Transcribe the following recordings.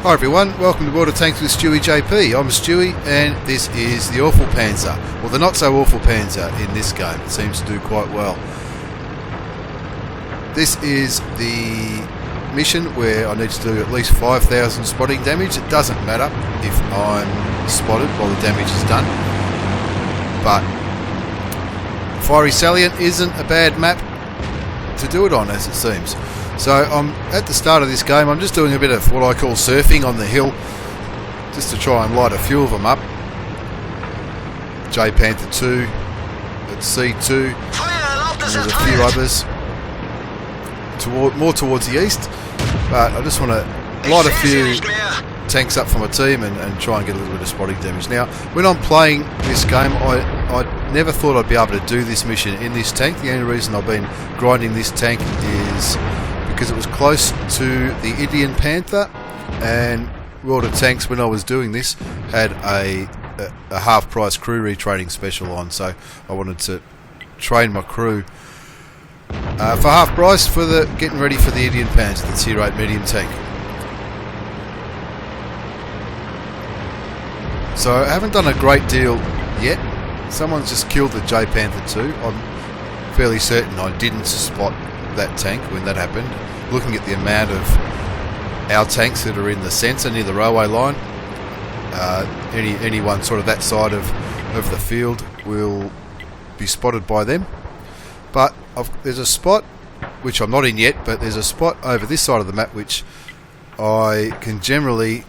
Hi everyone, welcome to World of Tanks with stewiejp. I'm Stewie and this is the Awful Panzer, or the not so awful Panzer in this game. It seems to do quite well. This is the mission where I need to do at least 5,000 spotting damage. It doesn't matter if I'm spotted while the damage is done, but Fiery Salient isn't a bad map to do it on, as it seems. So I'm at the start of this game. I'm just doing a bit of what I call surfing on the hill, just to try and light a few of them up. Panther 2 at C2, and there's a few others more towards the east, but I just want to light a few tanks up for my team and try and get a little bit of spotting damage. Now, when I'm playing this game, I never thought I'd be able to do this mission in this tank. The only reason I've been grinding this tank is because it was close to the Lian Panther, and World of Tanks, when I was doing this, had a half price crew retraining special on, so I wanted to train my crew for half price for the getting ready for the Lian Panther, the Tier 8 medium tank. So I haven't done a great deal yet. Someone's just killed the Panther 2. I'm fairly certain I didn't spot that tank when that happened. Looking at the amount of our tanks that are in the centre near the railway line, anyone sort of that side of the field will be spotted by them. But there's a spot which I'm not in yet, but there's a spot over this side of the map which I can generally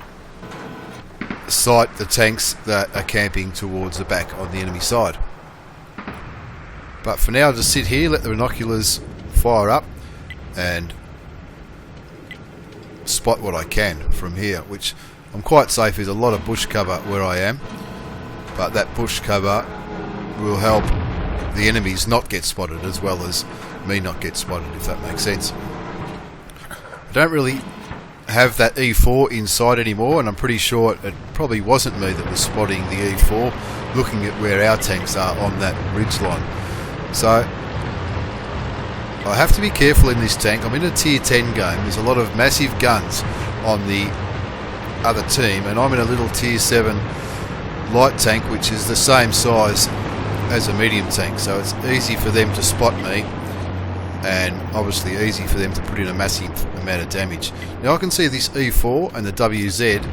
sight the tanks that are camping towards the back on the enemy side. But for now, I'll just sit here, let the binoculars fire up and spot what I can from here, which I'm quite safe. There's a lot of bush cover where I am, but that bush cover will help the enemies not get spotted as well as me not get spotted, if that makes sense. I don't really have that E4 inside anymore, and I'm pretty sure it probably wasn't me that was spotting the E4 looking at where our tanks are on that ridge line. So I have to be careful in this tank. I'm in a tier 10 game. There's a lot of massive guns on the other team, and I'm in a little tier 7 light tank which is the same size as a medium tank, so it's easy for them to spot me and obviously easy for them to put in a massive amount of damage. Now I can see this E4 and the WZ.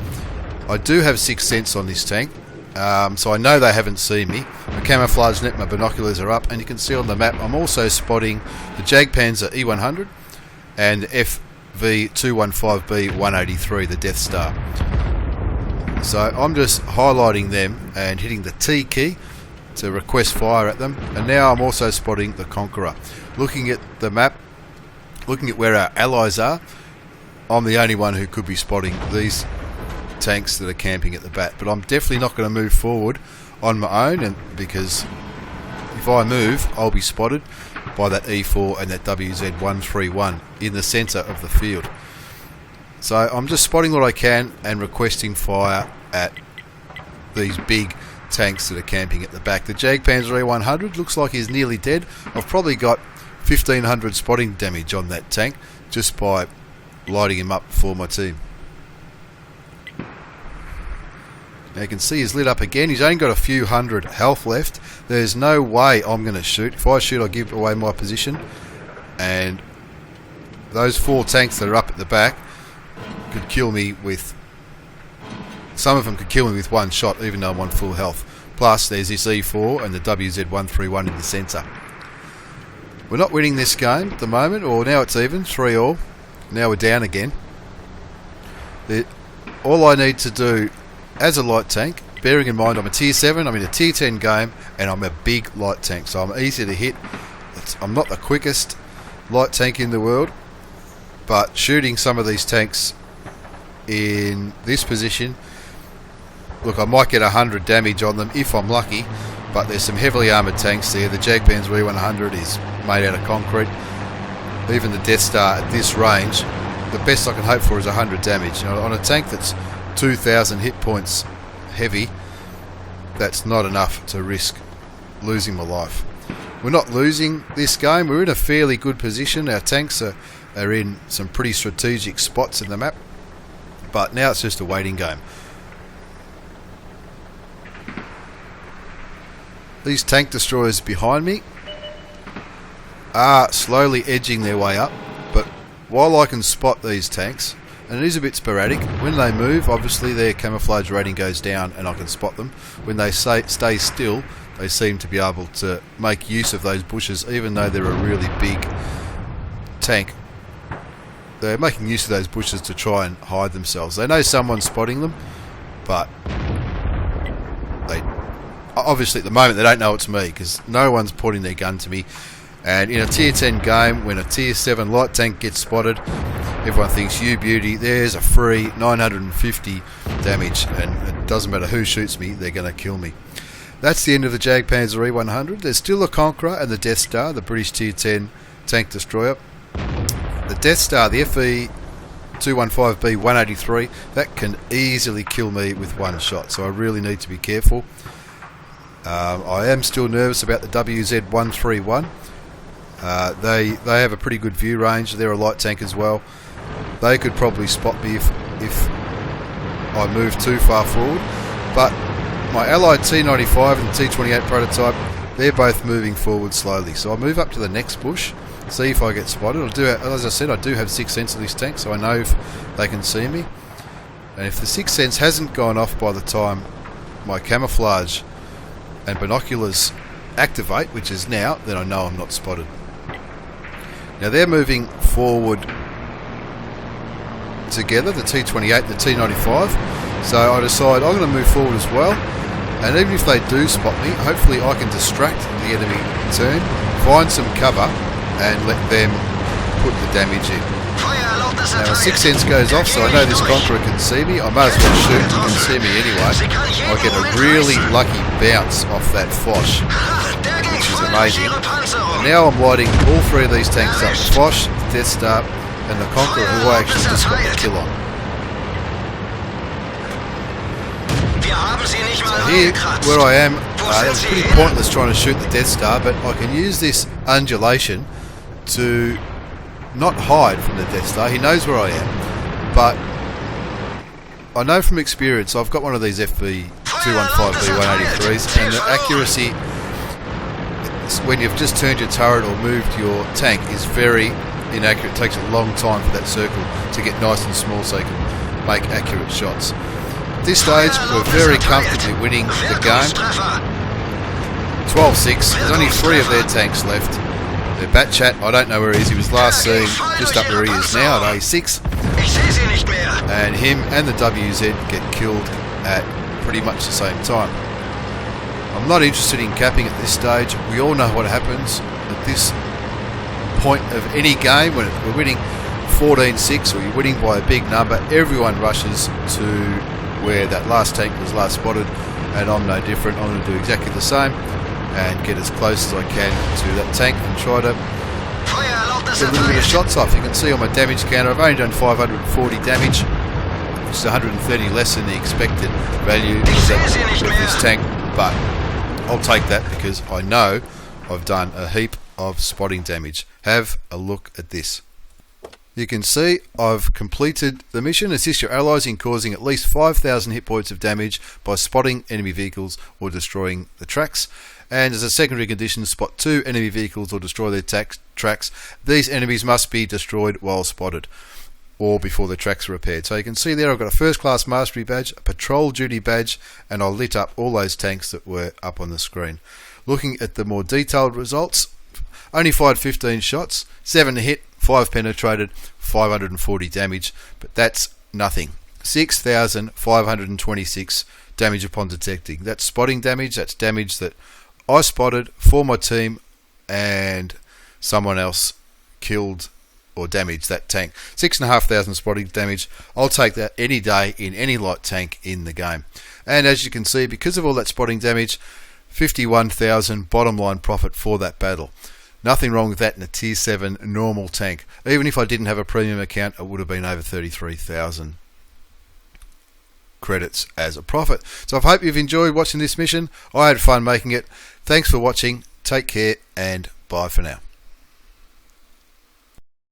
I do have 6th sense on this tank, so I know they haven't seen me. My camouflage net, my binoculars are up, and you can see on the map I'm also spotting the AufPanzer E100 and FV215B 183, the Death Star. So I'm just highlighting them and hitting the T key to request fire at them, and now I'm also spotting the Conqueror. Looking at the map, looking at where our allies are, I'm the only one who could be spotting these tanks that are camping at the back, but I'm definitely not going to move forward on my own, and because if I move I'll be spotted by that E4 and that WZ131 in the centre of the field. So I'm just spotting what I can and requesting fire at these big tanks that are camping at the back. The AufPanzer E100 looks like he's nearly dead. I've probably got 1,500 spotting damage on that tank just by lighting him up for my team. Now you can see he's lit up again. He's only got a few hundred health left. There's no way I'm going to shoot. If I shoot, I'll give away my position, and those 4 tanks that are up at the back could kill me with... Some of them could kill me with one shot, even though I'm on full health. Plus, there's this E4 and the WZ131 in the centre. We're not winning this game at the moment, or now it's even, 3-all. Now we're down again. All I need to do as a light tank, bearing in mind I'm a tier 7, I'm in a tier 10 game, and I'm a big light tank, so I'm easy to hit. I'm not the quickest light tank in the world, but shooting some of these tanks in this position, look, I might get 100 damage on them if I'm lucky, but there's some heavily armoured tanks there. The AufPanzer E100 is made out of concrete. Even the Death Star at this range, the best I can hope for is 100 damage. You know, on a tank that's 2,000 hit points heavy, that's not enough to risk losing my life. We're not losing this game. We're in a fairly good position. Our tanks are in some pretty strategic spots in the map. But now it's just a waiting game. These tank destroyers behind me are slowly edging their way up, but while I can spot these tanks, and it is a bit sporadic, when they move, obviously their camouflage rating goes down and I can spot them. When they stay still, they seem to be able to make use of those bushes, even though they're a really big tank. They're making use of those bushes to try and hide themselves. They know someone's spotting them, but they obviously at the moment they don't know it's me, because no one's pointing their gun to me. And in a tier 10 game, when a tier 7 light tank gets spotted, everyone thinks, you beauty, there's a free 950 damage, and it doesn't matter who shoots me, they're going to kill me. That's the end of the AufPanzer E100. There's still the Conqueror and the Death Star, the British tier 10 tank destroyer. The Death Star, the FE 215B 183, that can easily kill me with one shot, so I really need to be careful. I am still nervous about the WZ 131. They have a pretty good view range. They're a light tank as well. They could probably spot me if I move too far forward. But my Allied T95 and T28 prototype, they're both moving forward slowly. So I'll move up to the next bush, see if I get spotted. As I said, I do have 6th sense of this tank, so I know if they can see me. And if the 6th sense hasn't gone off by the time my camouflage and binoculars activate, which is now, then I know I'm not spotted. Now they're moving forward together, the T28 and the T95, so I decide I'm going to move forward as well, and even if they do spot me, hopefully I can distract the enemy turn, find some cover and let them put the damage in. Now 6th sense goes off, so I know this Conqueror can see me. I might as well shoot, he can see me anyway. I get a really lucky bounce off that Foch, which is amazing. And now I'm lighting all 3 of these tanks up, Foch, Death Star and the Conqueror, who I actually just got the kill on. So here, where I am, it's pretty pointless trying to shoot the Death Star, but I can use this undulation to not hide from the Death Star. He knows where I am, but I know from experience, I've got one of these FV215B 183s, and the accuracy when you've just turned your turret or moved your tank is very inaccurate. It takes a long time for that circle to get nice and small so you can make accurate shots. At this stage, we're very comfortably winning the game. 12-6, there's only 3 of their tanks left. Their Batchat, I don't know where he is. He was last seen just up where he is now at A6. And him and the WZ get killed at pretty much the same time. I'm not interested in capping at this stage. We all know what happens at this point of any game. When we're winning 14-6 or you're winning by a big number, everyone rushes to where that last tank was last spotted, and I'm no different. I'm going to do exactly the same and get as close as I can to that tank and try to get a little bit of shots off. You can see on my damage counter I've only done 540 damage, which is 130 less than the expected value of this tank, but I'll take that because I know I've done a heap of spotting damage. Have a look at this. You can see I've completed the mission. Assist your allies in causing at least 5,000 hit points of damage by spotting enemy vehicles or destroying the tracks. And as a secondary condition, spot 2 enemy vehicles or destroy their tracks. These enemies must be destroyed while spotted or before the tracks are repaired. So you can see there I've got a first class mastery badge, a patrol duty badge, and I lit up all those tanks that were up on the screen. Looking at the more detailed results, only fired 15 shots, 7 hit, 5 penetrated, 540 damage, but that's nothing. 6,526 damage upon detecting. That's spotting damage. That's damage that I spotted for my team and someone else killed or damaged that tank. 6,500 spotting damage. I'll take that any day in any light tank in the game. And as you can see, because of all that spotting damage, 51,000 bottom line profit for that battle. Nothing wrong with that in a tier 7 normal tank. Even if I didn't have a premium account, it would have been over 33,000 credits as a profit. So I hope you've enjoyed watching this mission. I had fun making it. Thanks for watching. Take care and bye for now.